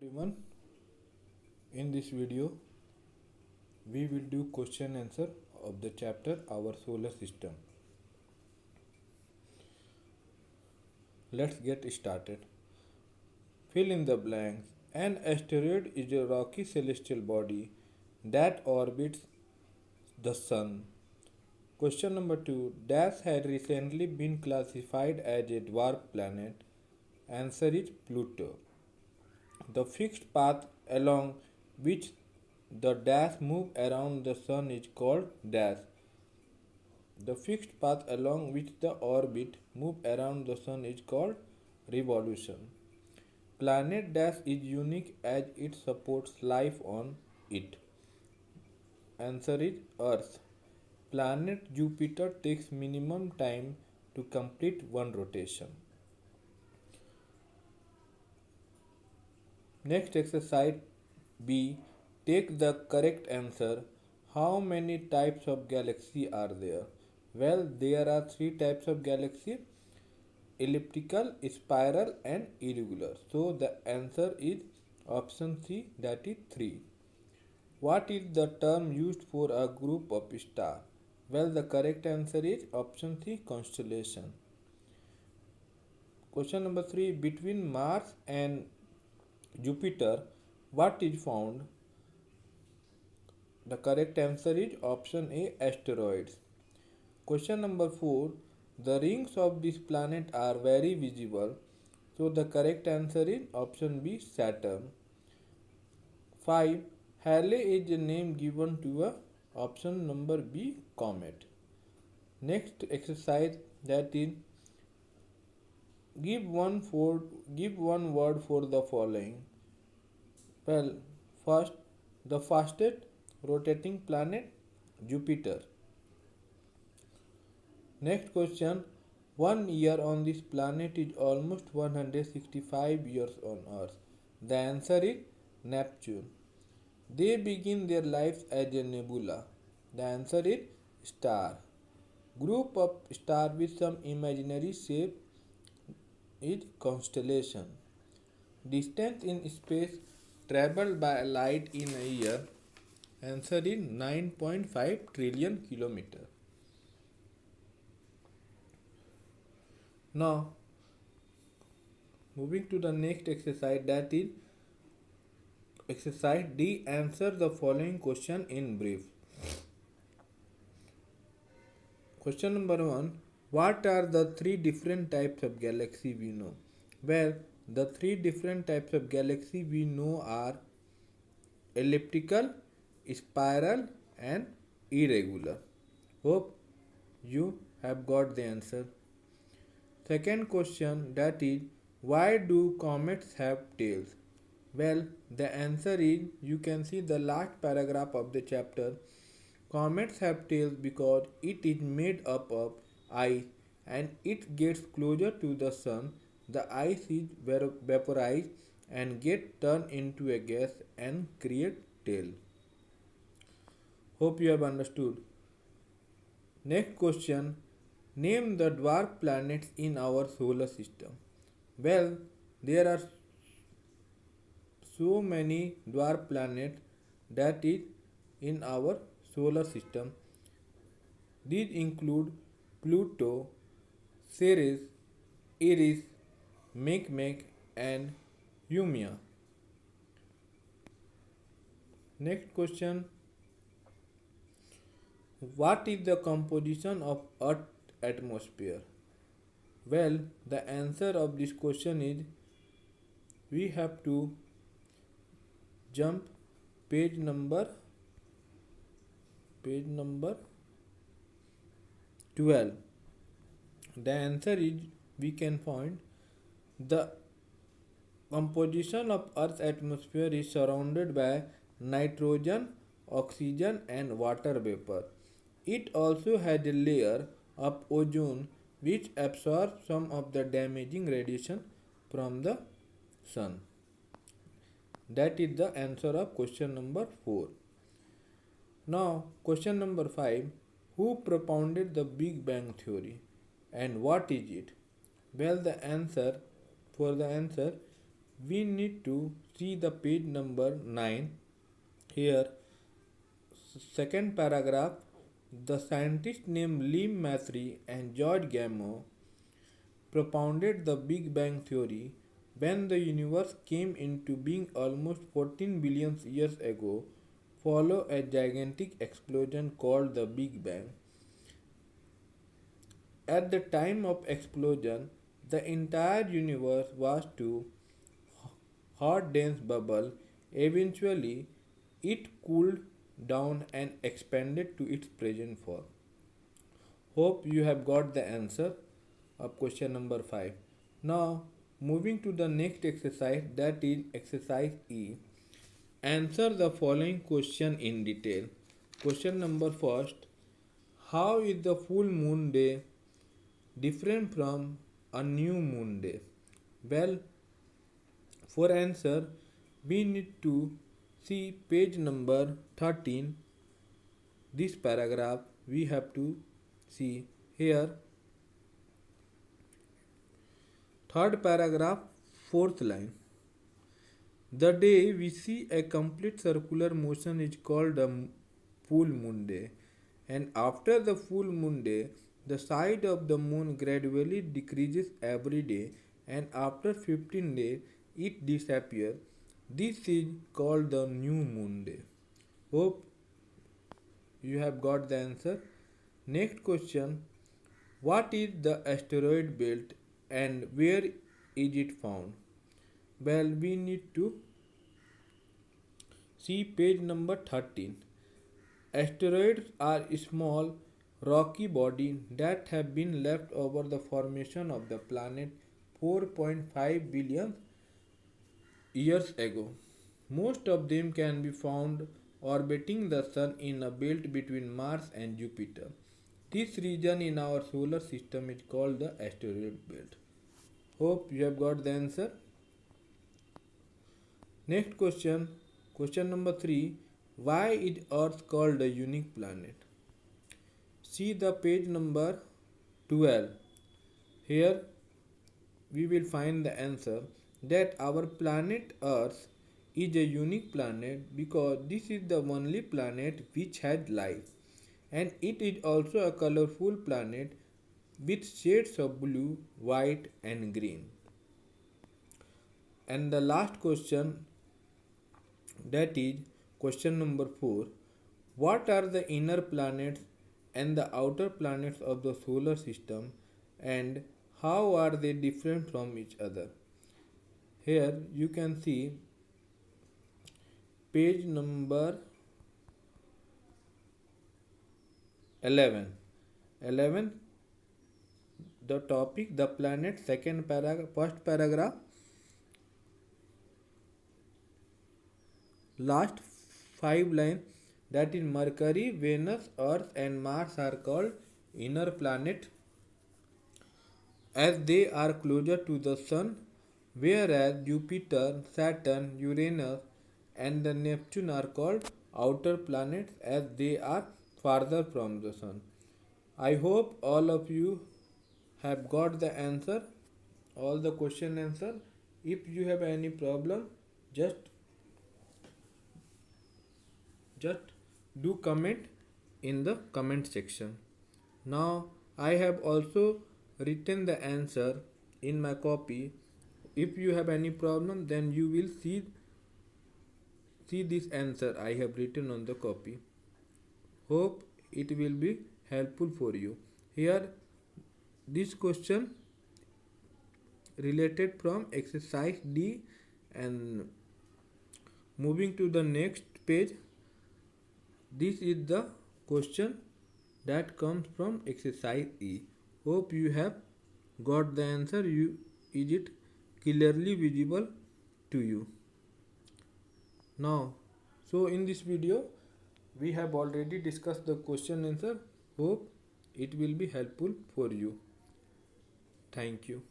everyone. In this video, we will do question answer of the chapter Our Solar System. Let's get started. Fill in the blanks. An asteroid is a rocky celestial body that orbits the Sun. Question number 2. Dash had recently been classified as a dwarf planet. Answer is Pluto. The fixed path along which the dash move around the Sun is called dash. The fixed path along which the orbit move around the Sun is called revolution. Planet dash is unique as it supports life on it. Answer is Earth. Planet Jupiter takes minimum time to complete one rotation. Next exercise B. Take the correct answer. How many types of galaxy are there? Well, there are 3 types of galaxy: elliptical, spiral and irregular. So the answer is option C, that is 3. What is the term used for a group of stars? Well, the correct answer is option C, constellation. Question number 3. Between Mars and Jupiter, what is found? The correct answer is option A, asteroids. Question number 4. The rings of this planet are very visible. So the correct answer is option B, Saturn. 5. Halley is a name given to a option number B, comet. Next exercise, that is give one word for the following. Well, first, the fastest rotating planet, Jupiter. Next question, 1 year on this planet is almost 165 years on Earth. The answer is Neptune. They begin their lives as a nebula. The answer is star. Group of stars with some imaginary shape is constellation. Distance in space traveled by light in a year. Answer is 9.5 trillion kilometers. Now, moving to the next exercise, that is exercise D. Answer the following question in brief. Question number 1. What are the 3 different types of galaxy we know? Well, the 3 different types of galaxy we know are elliptical, spiral and irregular. Hope you have got the answer. Second question, that is why do comets have tails? Well, the answer is, you can see the last paragraph of the chapter. Comets have tails because it is made up of ice and it gets closer to the sun. The ice is vaporized and get turned into a gas and create tail. Hope you have understood. Next question, name the dwarf planets in our solar system. Well, there are so many dwarf planets that is in our solar system. These include Pluto, Ceres, Eris, Makemake and Haumea. Next question, what is the composition of Earth's atmosphere? Well, the answer of this question is, we have to jump page number 12. The answer is, we can find the composition of Earth's atmosphere is surrounded by nitrogen, oxygen and water vapor. It also has a layer of ozone which absorbs some of the damaging radiation from the sun. That is the answer of question number 4. Now, question number 5. Who propounded the Big Bang Theory and what is it? Well, for the answer, we need to see the page number 9. Here, second paragraph, the scientists named Lim Mathry and George Gamow propounded the Big Bang theory when the universe came into being almost 14 billion years ago, follow a gigantic explosion called the Big Bang. At the time of explosion, the entire universe was to hot dense bubble. Eventually, it cooled down and expanded to its present form. Hope you have got the answer of question number 5. Now, moving to the next exercise, that is exercise E. Answer the following question in detail. Question number first. How is the full moon day different from a new moon day? Well, for answer, we need to see page number 13. This paragraph we have to see here. Third paragraph, fourth line. The day we see a complete circular motion is called a full moon day, and after the full moon day, the side of the moon gradually decreases every day, and after 15 days it disappears. This is called the new moon day. Hope you have got the answer. Next question. What is the asteroid belt and where is it found? Well, we need to see page number 13. Asteroids are small rocky bodies that have been left over the formation of the planet 4.5 billion years ago. Most of them can be found orbiting the Sun in a belt between Mars and Jupiter. This region in our solar system is called the asteroid belt. Hope you have got the answer. Next question, question number 3. Why is Earth called a unique planet? See the page number 12. Here we will find the answer that our planet Earth is a unique planet because this is the only planet which has life, and it is also a colorful planet with shades of blue, white and green. And the last question, that is question number 4. What are the inner planets and the outer planets of the solar system, and how are they different from each other? Here you can see page number 11. The topic, the planet, second paragraph, first paragraph, last 5 lines, that is Mercury, Venus, Earth and Mars are called inner planet as they are closer to the Sun, whereas Jupiter, Saturn, Uranus and the Neptune are called outer planets as they are farther from the Sun. I hope all of you have got the answer, all the question answer. If you have any problem, just do comment in the comment section. Now I have also written the answer in my copy. If you have any problem, then you will see this answer I have written on the copy. Hope it will be helpful for you. Here this question related from exercise D, and moving to the next page, this is the question that comes from exercise E. Hope you have got the answer. Is it clearly visible to you? Now, so in this video we have already discussed the question answer. Hope it will be helpful for you. Thank you.